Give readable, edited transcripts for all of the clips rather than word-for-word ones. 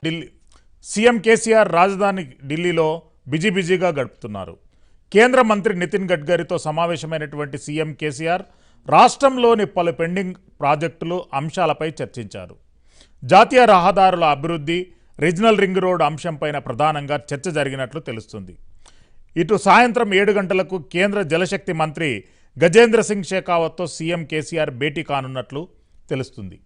Delhi CM KCR రాజధాని ఢిల్లీలో బిజీగా గడుపుతున్నారు. కేంద్ర మంత్రి నితిన్ గడ్కరీతో సమావేశమైనటువంటి సీఎం కేసీఆర్ రాష్ట్రంలోని పలు పెండింగ్ ప్రాజెక్టులు అంశాలపై చర్చించారు. జాతీయ రహదారుల అభివృద్ధి, రీజనల్ రింగ్ రోడ్ అంశంపైన ప్రధానంగా చర్చ జరిగినట్లు తెలుస్తుంది. ఇటు సాయంత్రం 7 గంటలకు కేంద్ర జలశక్తి మంత్రి గజేంద్ర సింగ్ షెకావత్తో సీఎం కేసీఆర్ భేటీ కానున్నట్లు తెలుస్తుంది.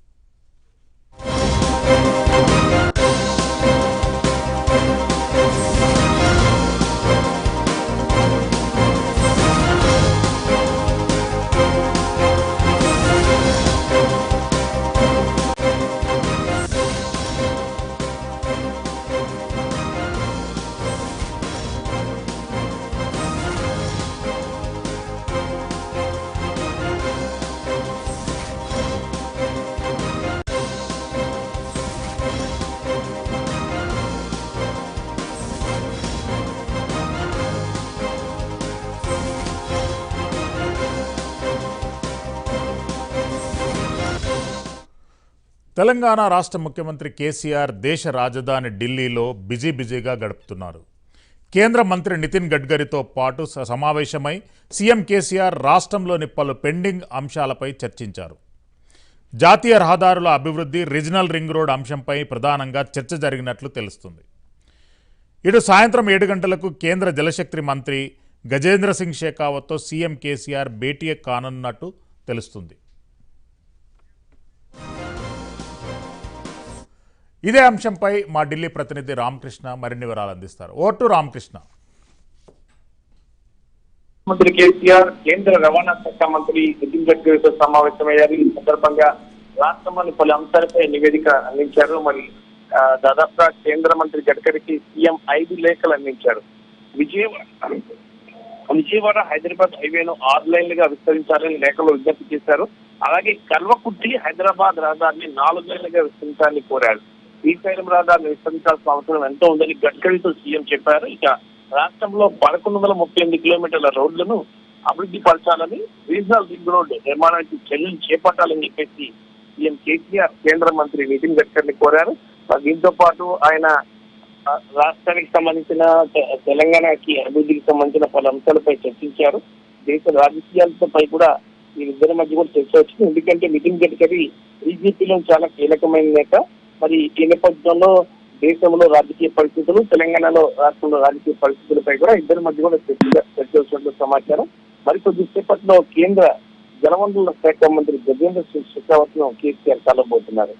తెలంగాణ రాష్ట్ర ముఖ్యమంత్రి కేసీఆర్ దేశ రాజధాని ఢిల్లీలో బిజీగా గడుపుతున్నారు. కేంద్ర మంత్రి నితిన్ గడ్కరీతో పాటు సమావేశమై సీఎం కేసీఆర్ రాష్ట్రంలోని పలు పెండింగ్ అంశాలపై చర్చించారు. జాతీయ రహదారుల అభివృద్ధి, రీజనల్ రింగ్ రోడ్ అంశంపై ప్రధానంగా చర్చ జరిగినట్లు తెలుస్తుంది. ఇటు సాయంత్రం 7 గంటలకు కేంద్ర జలశక్తి మంత్రి గజేంద్ర సింగ్ షెకావత్తో సీఎం కేసీఆర్ భేటీ కానున్నట్టు తెలుస్తుంది. ఇదే అంశంపై మా ఢిల్లీ ప్రతినిధి రామకృష్ణ మరిన్ని వివరాలు అందిస్తారు. ఓటు రామకృష్ణ. మంత్రి కేసీఆర్ కేంద్ర రవాణా శాఖ మంత్రి నితిన్ గడ్కరీతో సమావేశమయ్యారు. ఈ సందర్భంగా రాష్ట్రంలోని పలు అంశాలపై నివేదిక అందించారు. మరి దాదాపుగా కేంద్ర మంత్రి గడ్కరీకి సీఎం 5 లేఖలు అందించారు. విజయవాడ హైదరాబాద్ హైవేను 6 లైన్లుగా విస్తరించాలని లేఖలో విజ్ఞప్తి చేశారు. అలాగే కల్వకుర్తి హైదరాబాద్ రహదారిని 4 లైన్లుగా విస్తరించాలని కోరారు. శ్రీశైలం రహదారిని విస్తరించాల్సిన అవసరం ఎంతో ఉందని గడ్కరీతో సీఎం చెప్పారు. ఇక రాష్ట్రంలో 1138 కిలోమీటర్ల రోడ్లను అభివృద్ధి పరచాలని, రీజనల్ రింగ్ రోడ్ నిర్మాణానికి చర్యలు చేపట్టాలని చెప్పేసి సీఎం కేసీఆర్ కేంద్ర మంత్రి నితిన్ గడ్కరీని కోరారు. దీంతో పాటు ఆయన రాష్ట్రానికి సంబంధించిన తెలంగాణకి అభివృద్ధికి సంబంధించిన పలు అంశాలపై చర్చించారు. దేశ రాజకీయాలపై కూడా వీరిద్దరి మధ్య కూడా చర్చ వచ్చింది. ఎందుకంటే నితిన్ గడ్కరీ బీజేపీలో చాలా కీలకమైన నేత. మరి ఈ నేపథ్యంలో దేశంలో రాజకీయ పరిస్థితులు, తెలంగాణలో రాష్ట్రంలో రాజకీయ పరిస్థితులపై కూడా ఇద్దరి మధ్య కూడా చర్చ వచ్చినట్లు సమాచారం. మరికొద్ది సేపట్లో కేంద్ర జలవనరుల శాఖ మంత్రి గజేంద్ర సింగ్ షెకావత్ ను కేసీఆర్ కలవబోతున్నారు.